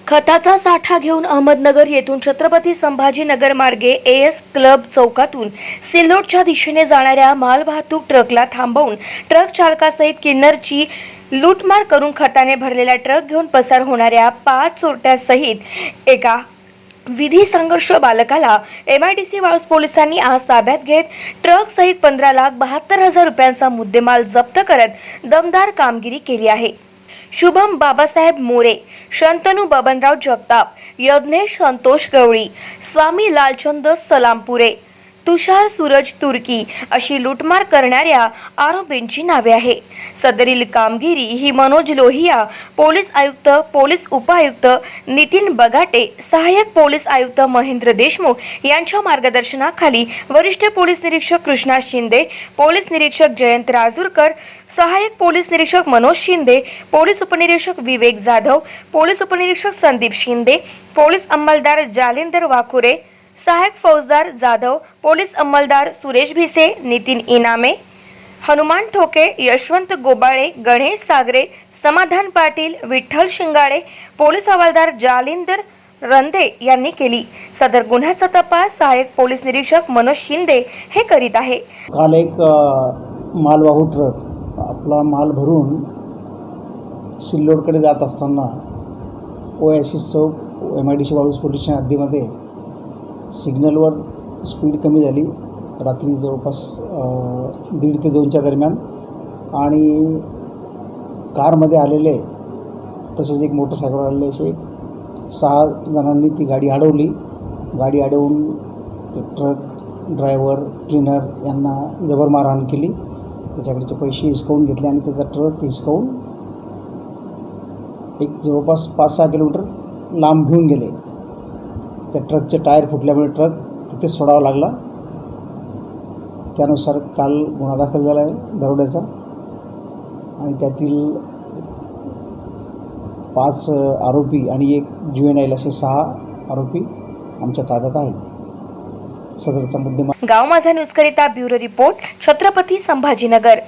खताचा साठा घेऊन अहमदनगर येथून छत्रपती संभाजीनगर मार्गे एएस क्लब चौकातून सिल्लोडच्या दिशेने जाणाऱ्या मालवाहतूक ट्रकला थांबवून ट्रक चालकासहित किन्नरची लूटमार करून खताने भरलेला ट्रक घेऊन पसार होणाऱ्या 5 चोरट्यासहित एका विधी संघर्ष बालकाला MIDC वाळूज पोलिसांनी आज ताब्यात घेत ट्रक सहित 15,72,000 रुपयांचा मुद्देमाल जप्त करत दमदार कामगिरी केली आहे। शुभम बाबासाहेब मोरे, शंतनू बबनराव जगताप, यज्ञेश संतोष गवळी, स्वामी लालचंद सलामपुरे, तुषार सूरज तुर्की अशी लूटमार करणाऱ्या आरोपींची नावे आहे। सदरील कामगिरी ही मनोज लोहिया, पोलीस आयुक्त, पोलीस उपायुक्त नितीन बगाटे, सहाय्यक पोलीस आयुक्त महेंद्र देशमुख यांच्या मार्गदर्शनाखाली वरिष्ठ पोलीस निरीक्षक कृष्णा शिंदे, पोलीस निरीक्षक जयंत राजूरकर, सहाय्यक पोलीस निरीक्षक मनोज शिंदे, पोलीस उपनिरीक्षक विवेक जाधव, पोलीस उपनिरीक्षक संदीप शिंदे, पोलीस अंमलदार जालिंदर वाकुरे, सहायक फौजदार जाधव, पोलीस अंमलदार सुरेश भिसे, नितीन इनामे, हनुमान ठोके, यशवंत गोबाळे, गणेश सागरे, समाधान पाटील, विठ्ठल शिंगाडे, पोलीस हवालदार जालिंदर रंधे यांनी केली। सदर गुन्ह्याचा तपास सहाय्यक पोलीस निरीक्षक मनोज शिंदे हे करीत आहे। काल एक मालवाहू ट्रक आपला माल भरून सिल्लोडकडे जात असताना ओएसिस चौक MIDC वाळूज पोलीस स्टेशन हद्दीमध्ये सिग्नलवर स्पीड कमी झाली, रात्री जवळपास 1:30 ते 2च्या दरम्यान, आणि कारमध्ये आलेले तसेच एक मोटरसायकल आलेले असे 6 जणांनी ती गाडी अडवली। गाडी अडवून ते ट्रक ड्रायव्हर क्लीनर यांना जबर मारहाण केली, त्याच्याकडचे पैसे हिसकावून घेतले आणि त्याचा ट्रक हिसकावून एक जवळपास 5-6 किलोमीटर लांब घेऊन गेले। त्या ट्रकचे टायर फुटल्यामुळे ट्रक तिथे सोडावा लागला। त्यानुसार काल गुन्हा दाखल झाला आहे दरोड्याचा, आणि त्यातील 5 आरोपी आणि एक जुवेनाईल असे 6 आरोपी आमच्या ताब्यात आहेत। सदरचा मुद्देमाल गाव माझा न्यूज करिता ब्युरो रिपोर्ट, छत्रपती संभाजीनगर।